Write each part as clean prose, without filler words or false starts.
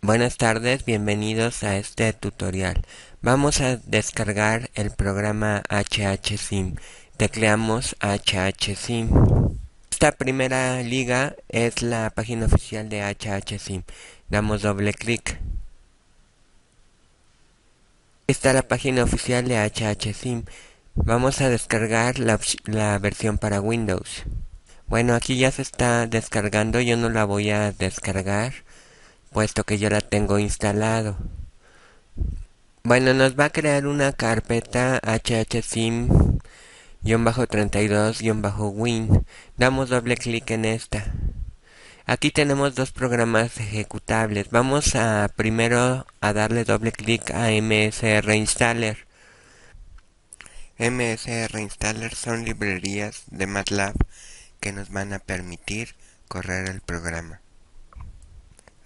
Buenas tardes, bienvenidos a este tutorial. Vamos a descargar el programa HHSIM. Tecleamos HHSIM. Esta primera liga es la página oficial de HHSIM. Damos doble clic. Esta es la página oficial de HHSIM. Vamos a descargar la versión para Windows. Bueno, aquí ya se está descargando. Yo no la voy a descargar, puesto que yo la tengo instalado. Bueno, nos va a crear una carpeta hsim-32-win. Damos doble clic en esta. Aquí tenemos dos programas ejecutables. Vamos a primero a darle doble clic a MSR Installer. MSR Installer son librerías de MATLAB que nos van a permitir correr el programa.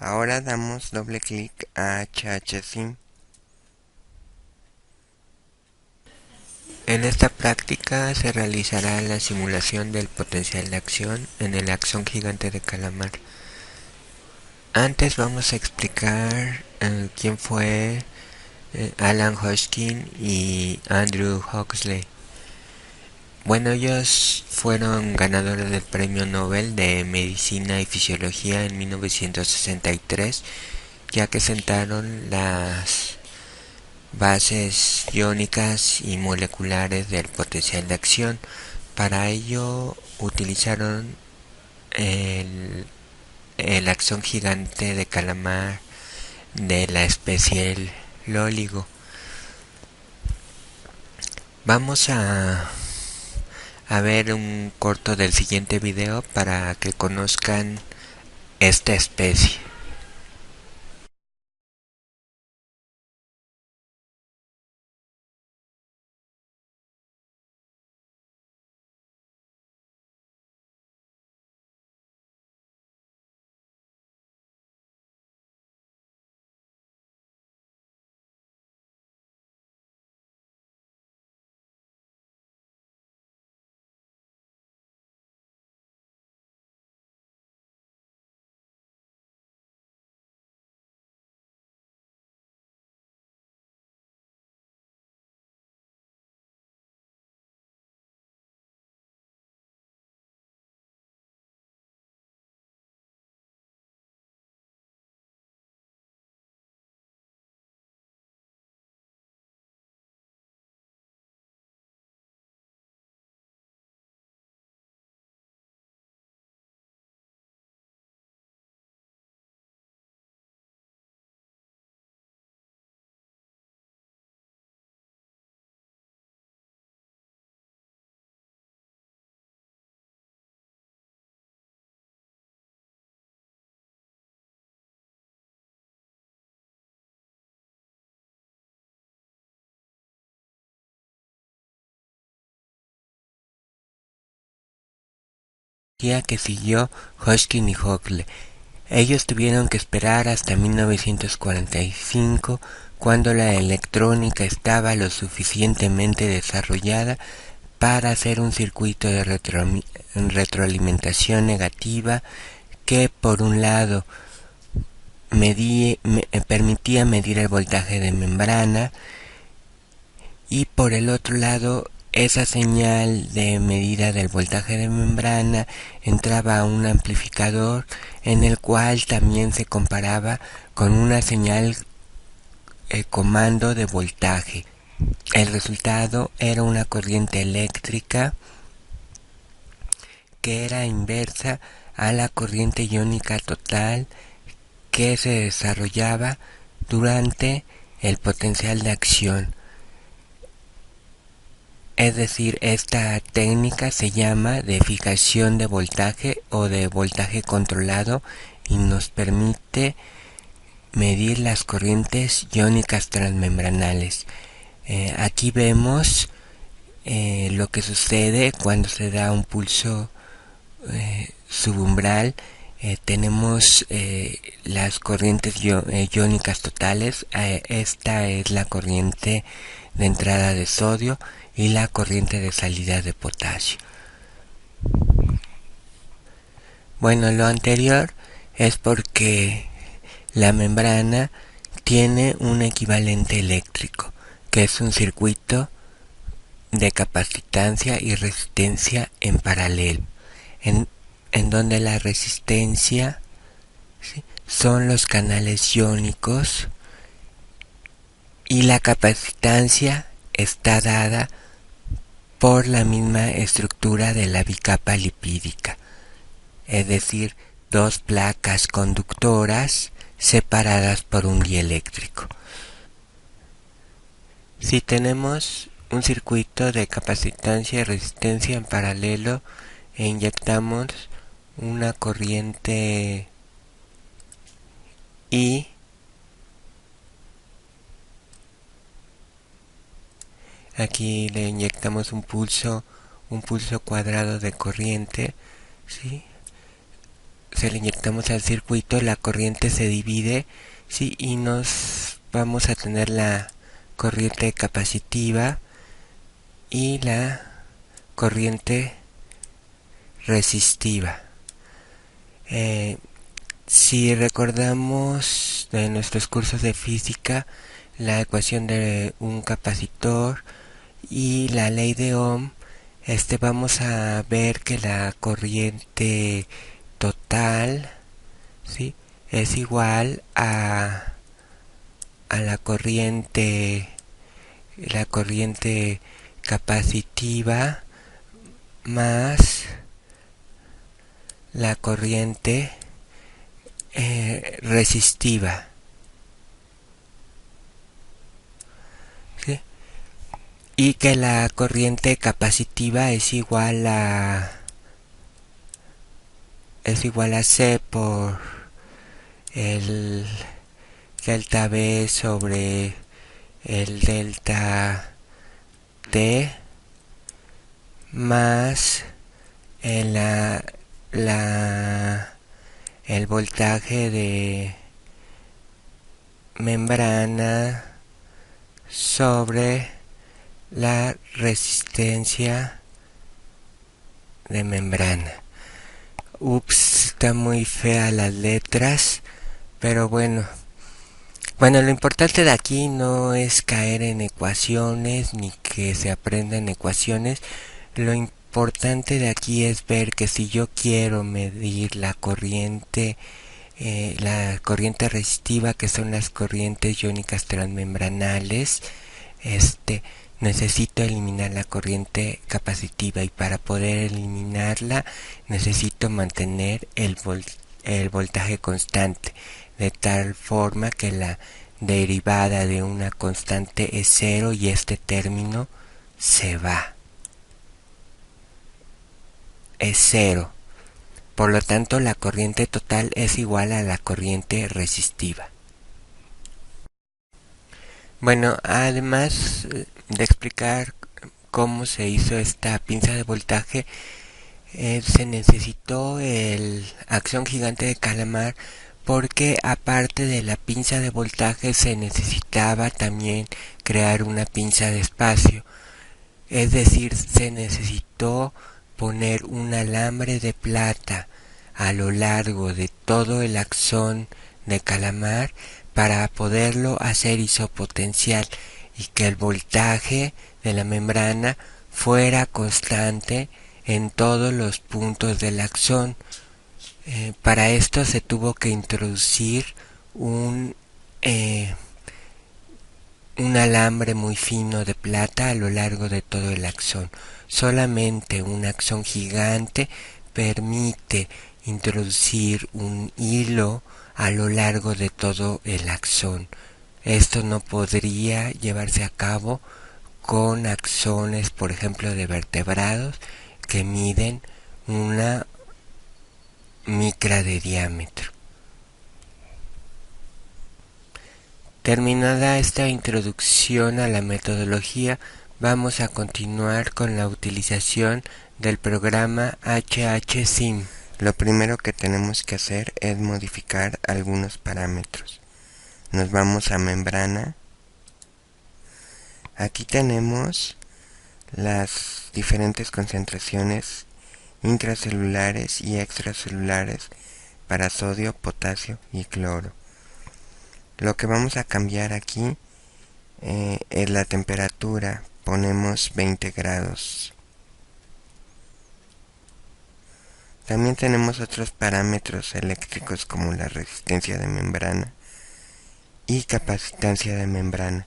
Ahora damos doble clic a HHSIM. En esta práctica se realizará la simulación del potencial de acción en el axón gigante de calamar. Antes vamos a explicar quién fue Alan Hodgkin y Andrew Huxley. Bueno, ellos fueron ganadores del Premio Nobel de Medicina y Fisiología en 1963, ya que sentaron las bases iónicas y moleculares del potencial de acción. Para ello utilizaron el axón gigante de calamar de la especie el lóligo. Vamos a ver un corto del siguiente video para que conozcan esta especie. Día que siguió Hodgkin y Huxley. Ellos tuvieron que esperar hasta 1945, cuando la electrónica estaba lo suficientemente desarrollada para hacer un circuito de retroalimentación negativa que, por un lado, permitía medir el voltaje de membrana, y por el otro lado, esa señal de medida del voltaje de membrana entraba a un amplificador, en el cual también se comparaba con una señal comando de voltaje. El resultado era una corriente eléctrica que era inversa a la corriente iónica total que se desarrollaba durante el potencial de acción. Es decir, esta técnica se llama de fijación de voltaje o de voltaje controlado y nos permite medir las corrientes iónicas transmembranales. Aquí vemos lo que sucede cuando se da un pulso subumbral. Tenemos las corrientes iónicas totales. Esta es la corriente de entrada de sodio y la corriente de salida de potasio. Bueno, lo anterior es porque la membrana tiene un equivalente eléctrico, que es un circuito de capacitancia y resistencia en paralelo, en donde la resistencia, ¿sí?, son los canales iónicos y la capacitancia está dada por la misma estructura de la bicapa lipídica, es decir, dos placas conductoras separadas por un dieléctrico. Si tenemos un circuito de capacitancia y resistencia en paralelo e inyectamos una corriente I, aquí le inyectamos un pulso cuadrado de corriente, ¿sí? Se le inyectamos al circuito, la corriente se divide, ¿sí?, y nos vamos a tener la corriente capacitiva y la corriente resistiva. Si recordamos de nuestros cursos de física, la ecuación de un capacitor y la ley de Ohm, vamos a ver que la corriente total, ¿sí?, es igual a la corriente capacitiva más la corriente resistiva, ¿sí?, y que la corriente capacitiva es igual a C por el delta B sobre el delta T más el voltaje de membrana sobre la resistencia de membrana. Ups, está muy fea las letras, pero bueno, lo importante de aquí no es caer en ecuaciones ni que se aprendan ecuaciones. Lo importante de aquí es ver que si yo quiero medir la corriente resistiva, que son las corrientes iónicas transmembranales, necesito eliminar la corriente capacitiva, y para poder eliminarla necesito mantener el voltaje constante, de tal forma que la derivada de una constante es cero y este término se va. Es cero. Por lo tanto, la corriente total es igual a la corriente resistiva. Bueno, además de explicar cómo se hizo esta pinza de voltaje, se necesitó el acción gigante de calamar, porque aparte de la pinza de voltaje se necesitaba también crear una pinza de espacio. Es decir, se necesitó poner un alambre de plata a lo largo de todo el axón de calamar para poderlo hacer isopotencial y que el voltaje de la membrana fuera constante en todos los puntos del axón. Para esto se tuvo que introducir un alambre muy fino de plata a lo largo de todo el axón. Solamente un axón gigante permite introducir un hilo a lo largo de todo el axón. Esto no podría llevarse a cabo con axones, por ejemplo, de vertebrados que miden una micra de diámetro. Terminada esta introducción a la metodología, vamos a continuar con la utilización del programa HHSIM. Lo primero que tenemos que hacer es modificar algunos parámetros. Nos vamos a membrana. Aquí tenemos las diferentes concentraciones intracelulares y extracelulares para sodio, potasio y cloro. Lo que vamos a cambiar aquí es la temperatura. Ponemos 20 grados. También tenemos otros parámetros eléctricos como la resistencia de membrana y capacitancia de membrana,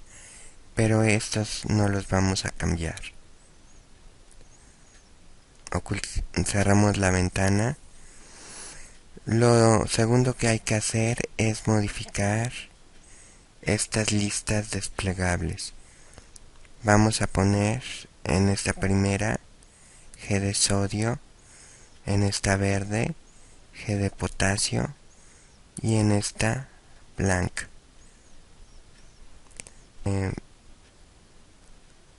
pero estos no los vamos a cambiar. Cerramos la ventana. Lo segundo que hay que hacer es modificar estas listas desplegables. Vamos a poner en esta primera G de sodio, en esta verde G de potasio y en esta blanca.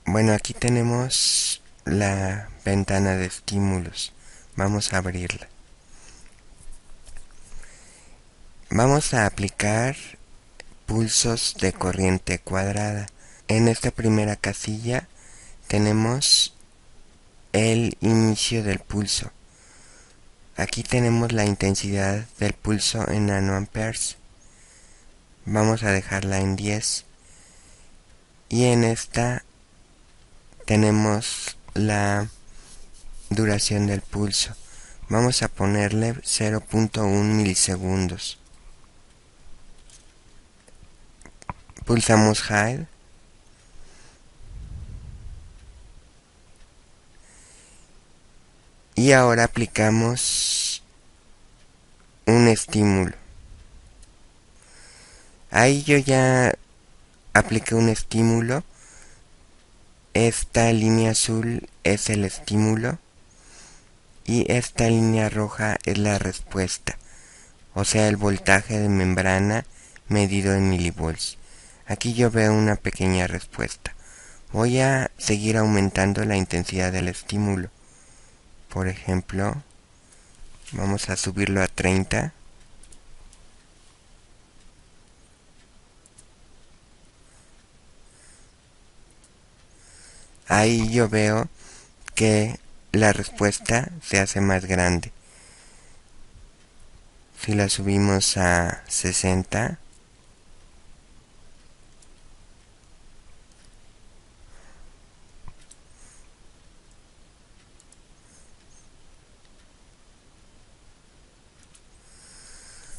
Bueno, aquí tenemos la ventana de estímulos. Vamos a abrirla. Vamos a aplicar pulsos de corriente cuadrada. En esta primera casilla tenemos el inicio del pulso. Aquí tenemos la intensidad del pulso en nanoamperes. Vamos a dejarla en 10. Y en esta tenemos la duración del pulso. Vamos a ponerle 0.1 milisegundos. Pulsamos hide. Y ahora aplicamos un estímulo. Ahí yo ya apliqué un estímulo. Esta línea azul es el estímulo y esta línea roja es la respuesta, o sea el voltaje de membrana medido en milivolts. Aquí yo veo una pequeña respuesta. Voy a seguir aumentando la intensidad del estímulo. Por ejemplo, vamos a subirlo a 30. Ahí yo veo que la respuesta se hace más grande. Si la subimos a 60,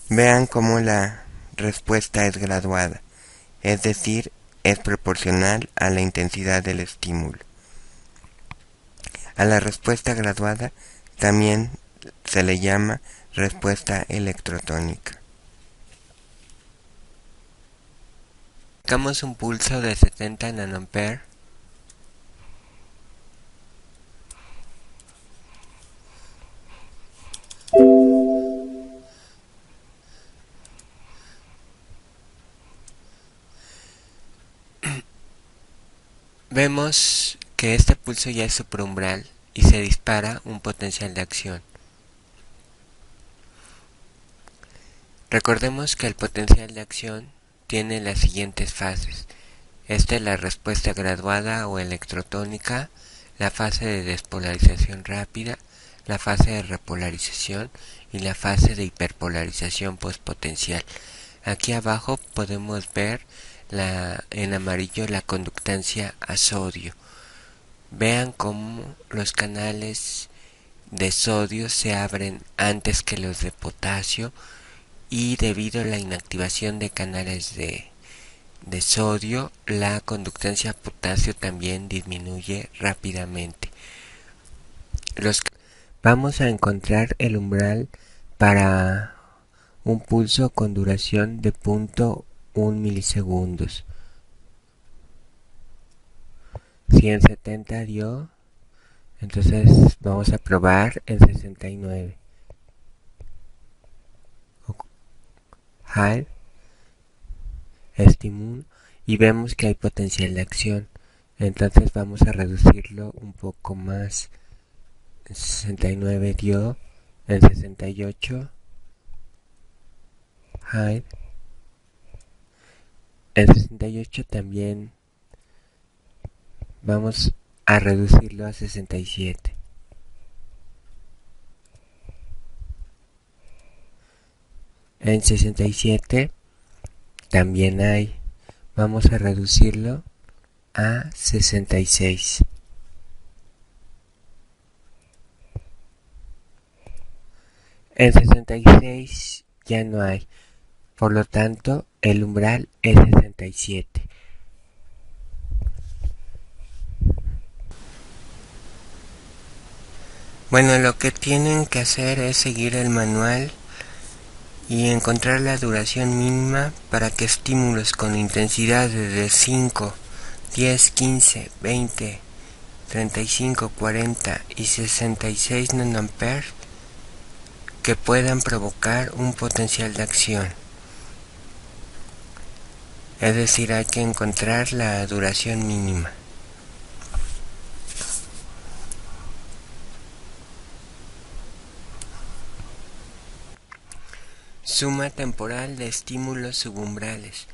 vean cómo la respuesta es graduada, es decir, es proporcional a la intensidad del estímulo. A la respuesta graduada también se le llama respuesta electrotónica. Aplicamos un pulso de 70 nanoamperes. Vemos que este pulso ya es supraumbral y se dispara un potencial de acción. Recordemos que el potencial de acción tiene las siguientes fases. Esta es la respuesta graduada o electrotónica, la fase de despolarización rápida, la fase de repolarización y la fase de hiperpolarización postpotencial. Aquí abajo podemos ver en amarillo la conductancia a sodio. Vean cómo los canales de sodio se abren antes que los de potasio y debido a la inactivación de canales de sodio, la conductancia a potasio también disminuye rápidamente. Vamos a encontrar el umbral para un pulso con duración de 0.1 milisegundos. Si en 70 dio, entonces vamos a probar en 69. High, estímulo, y vemos que hay potencial de acción. Entonces vamos a reducirlo un poco más. En 69 dio, en 68 high, en 68 también vamos a reducirlo a 67. En 67 también hay. Vamos a reducirlo a 66. En 66 ya no hay, por lo tanto el umbral es 67. Bueno, lo que tienen que hacer es seguir el manual y encontrar la duración mínima para que estímulos con intensidades de 5, 10, 15, 20, 35, 40 y 66 nanoamperes que puedan provocar un potencial de acción. Es decir, hay que encontrar la duración mínima. Suma temporal de estímulos subumbrales.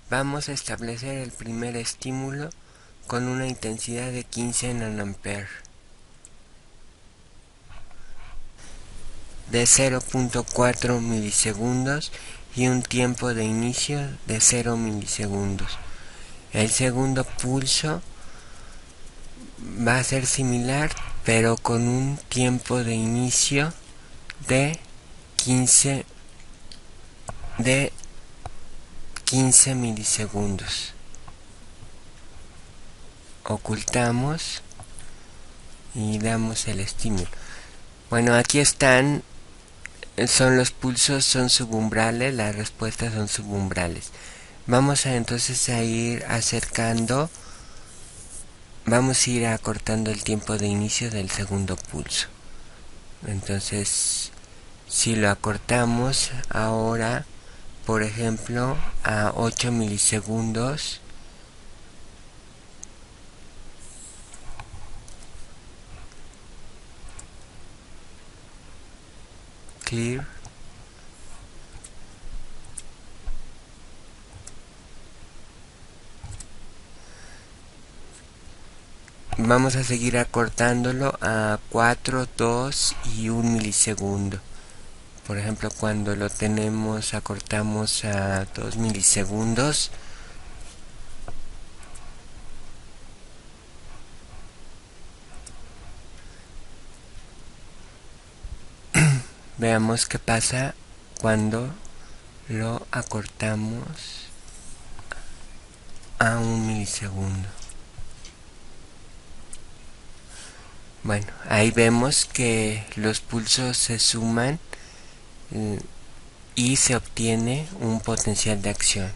Vamos a establecer el primer estímulo con una intensidad de 15 nanoamperes de 0.4 milisegundos y un tiempo de inicio de 0 milisegundos. El segundo pulso va a ser similar, pero con un tiempo de inicio de 15 milisegundos. Ocultamos y damos el estímulo. Bueno, aquí están, son los pulsos, son subumbrales, las respuestas son subumbrales. Vamos a entonces a ir acercando, vamos a ir acortando el tiempo de inicio del segundo pulso. Entonces, si lo acortamos ahora, por ejemplo, a 8 milisegundos, clear, vamos a seguir acortándolo a 4, 2 y 1 milisegundo. Por ejemplo, cuando lo tenemos, acortamos a 2 milisegundos. Veamos qué pasa cuando lo acortamos a 1 milisegundo. Bueno, ahí vemos que los pulsos se suman y se obtiene un potencial de acción.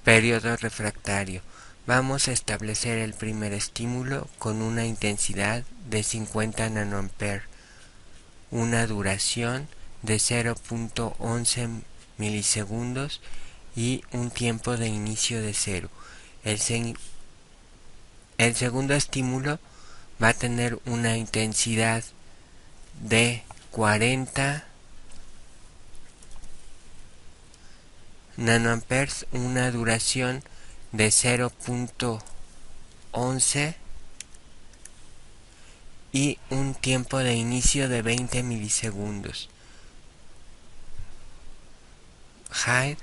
Periodo refractario. Vamos a establecer el primer estímulo con una intensidad de 50 nanoamperes, una duración de 0.11 milisegundos y un tiempo de inicio de 0. El segundo estímulo va a tener una intensidad de 40 nanoamperes, una duración de 0.11 y un tiempo de inicio de 20 milisegundos. Hide,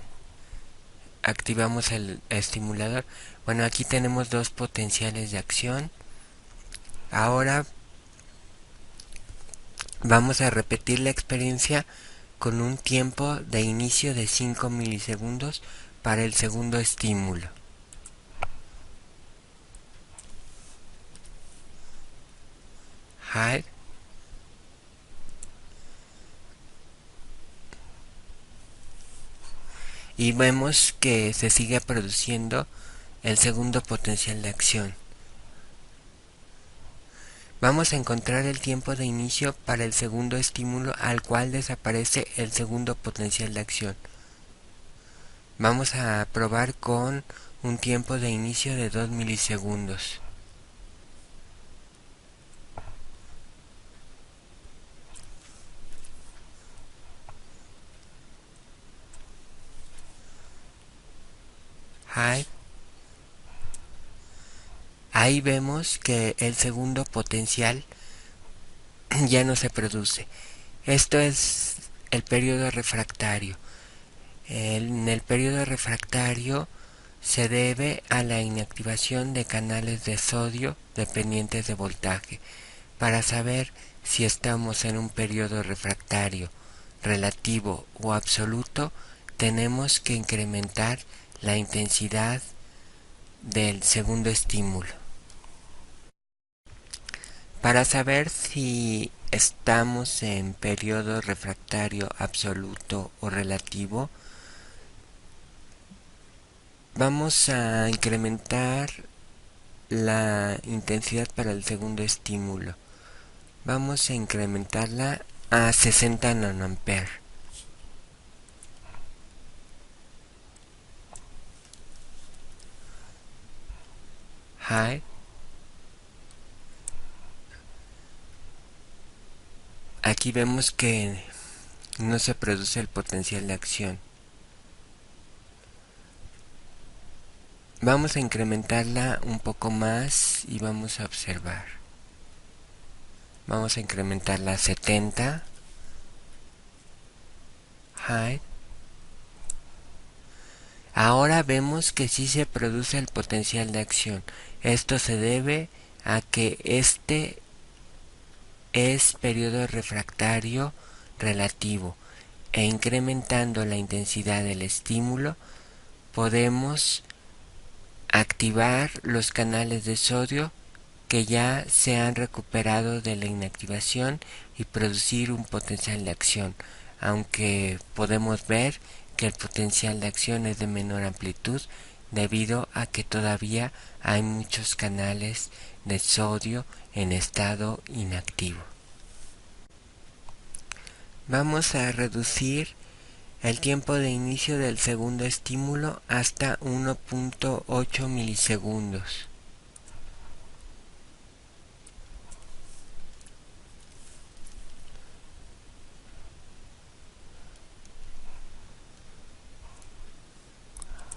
activamos el estimulador. Bueno, aquí tenemos dos potenciales de acción. Ahora vamos a repetir la experiencia con un tiempo de inicio de 5 milisegundos para el segundo estímulo. Hide. Y vemos que se sigue produciendo el segundo potencial de acción. Vamos a encontrar el tiempo de inicio para el segundo estímulo al cual desaparece el segundo potencial de acción. Vamos a probar con un tiempo de inicio de 2 milisegundos. Hide. Ahí vemos que el segundo potencial ya no se produce. Esto es el periodo refractario. En el periodo refractario se debe a la inactivación de canales de sodio dependientes de voltaje. Para saber si estamos en un periodo refractario relativo o absoluto, tenemos que incrementar la intensidad del segundo estímulo. Para saber si estamos en periodo refractario absoluto o relativo, vamos a incrementar la intensidad para el segundo estímulo. Vamos a incrementarla a 60 nanoamperes. High. Aquí vemos que no se produce el potencial de acción. Vamos a incrementarla un poco más y vamos a observar. Vamos a incrementarla a 70. High. Ahora vemos que sí se produce el potencial de acción. Esto se debe a que este es periodo refractario relativo, e incrementando la intensidad del estímulo podemos activar los canales de sodio que ya se han recuperado de la inactivación y producir un potencial de acción, aunque podemos ver que el potencial de acción es de menor amplitud debido a que todavía hay muchos canales de sodio en estado inactivo. Vamos a reducir el tiempo de inicio del segundo estímulo hasta 1.8 milisegundos.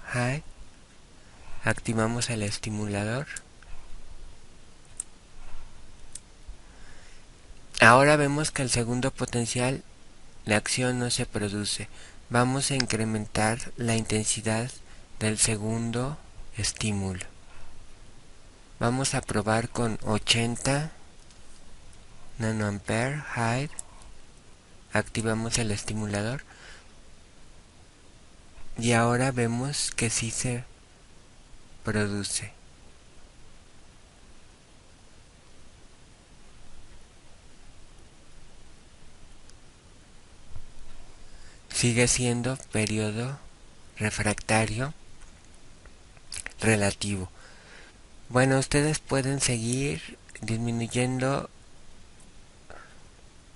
High. Activamos el estimulador. Ahora vemos que el segundo potencial de acción no se produce. Vamos a incrementar la intensidad del segundo estímulo. Vamos a probar con 80 nanoamperes. High. Activamos el estimulador. Y ahora vemos que sí se produce. Sigue siendo periodo refractario relativo. Bueno, ustedes pueden seguir disminuyendo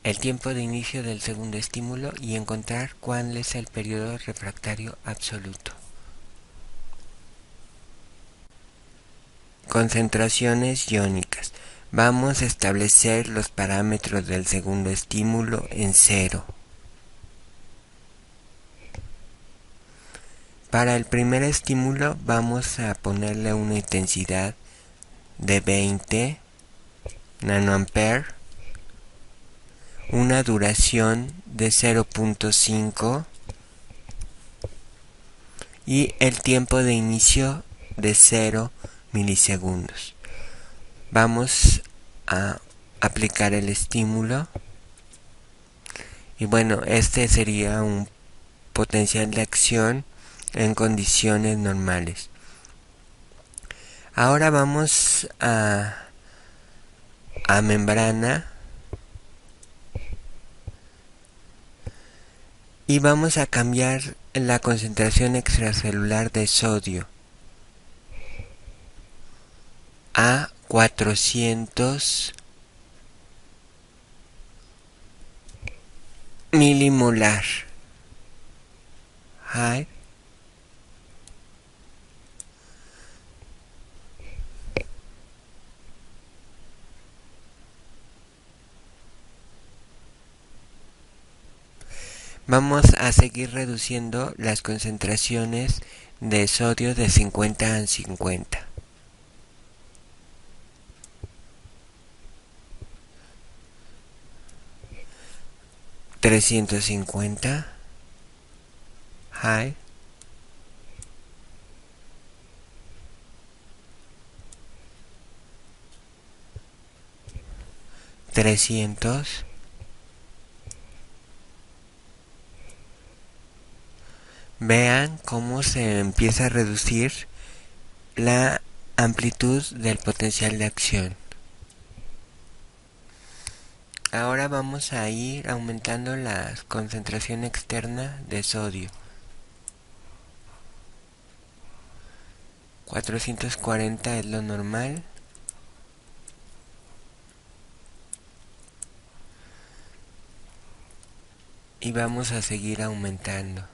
el tiempo de inicio del segundo estímulo y encontrar cuál es el periodo refractario absoluto. Concentraciones iónicas. Vamos a establecer los parámetros del segundo estímulo en 0. Para el primer estímulo vamos a ponerle una intensidad de 20 nanoamperes, una duración de 0.5 y el tiempo de inicio de 0 milisegundos. Vamos a aplicar el estímulo y bueno, este sería un potencial de acción en condiciones normales. Ahora vamos a membrana y vamos a cambiar la concentración extracelular de sodio a 400 milimolar. High. Vamos a seguir reduciendo las concentraciones de sodio de 50 a 50. $350. high, 300, vean cómo se empieza a reducir la amplitud del potencial de acción. Ahora vamos a ir aumentando la concentración externa de sodio. 440 es lo normal. Y vamos a seguir aumentando.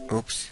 Ups.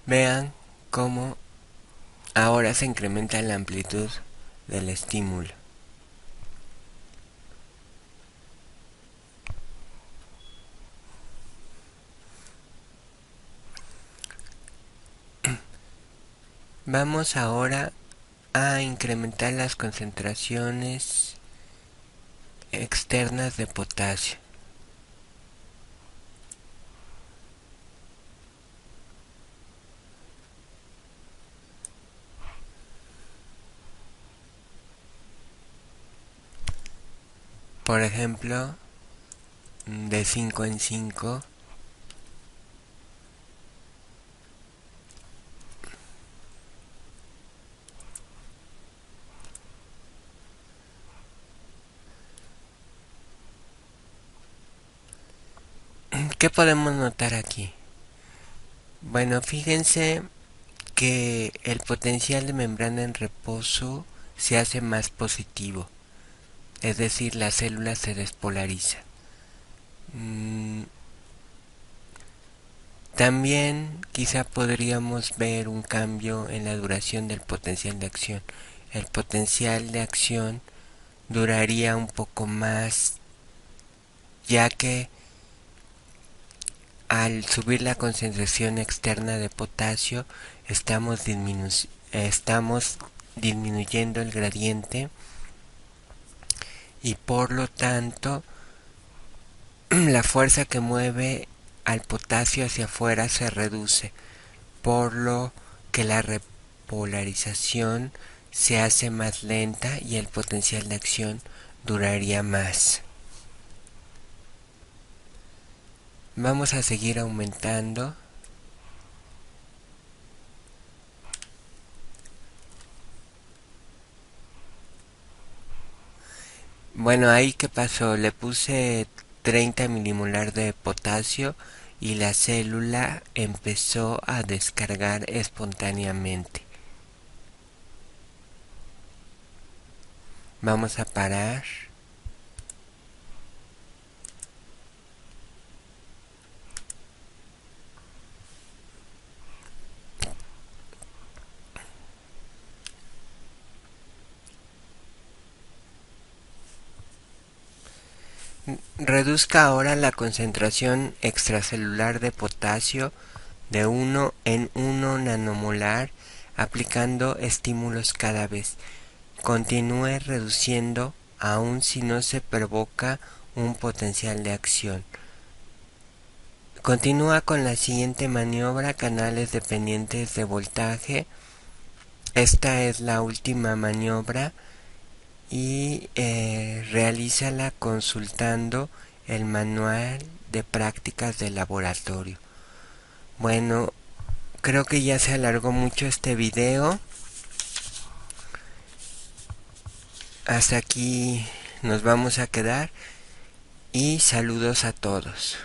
Vean cómo ahora se incrementa la amplitud del estímulo. Vamos ahora a incrementar las concentraciones externas de potasio. Por ejemplo, de 5 en 5. ¿Qué podemos notar aquí? Bueno, fíjense que el potencial de membrana en reposo se hace más positivo, es decir, la célula se despolariza. También quizá podríamos ver un cambio en la duración del potencial de acción. El potencial de acción duraría un poco más, ya que al subir la concentración externa de potasio estamos disminuyendo el gradiente y por lo tanto la fuerza que mueve al potasio hacia afuera se reduce, por lo que la repolarización se hace más lenta y el potencial de acción duraría más. Vamos a seguir aumentando. Bueno, ahí qué pasó, le puse 30 milimolar de potasio y la célula empezó a descargar espontáneamente. Vamos a parar. Reduzca ahora la concentración extracelular de potasio de 1 en 1 nanomolar aplicando estímulos cada vez. Continúe reduciendo aun si no se provoca un potencial de acción. Continúa con la siguiente maniobra, canales dependientes de voltaje. Esta es la última maniobra y realízala consultando el manual de prácticas de laboratorio. Bueno, creo que ya se alargó mucho este video. Hasta aquí nos vamos a quedar y saludos a todos.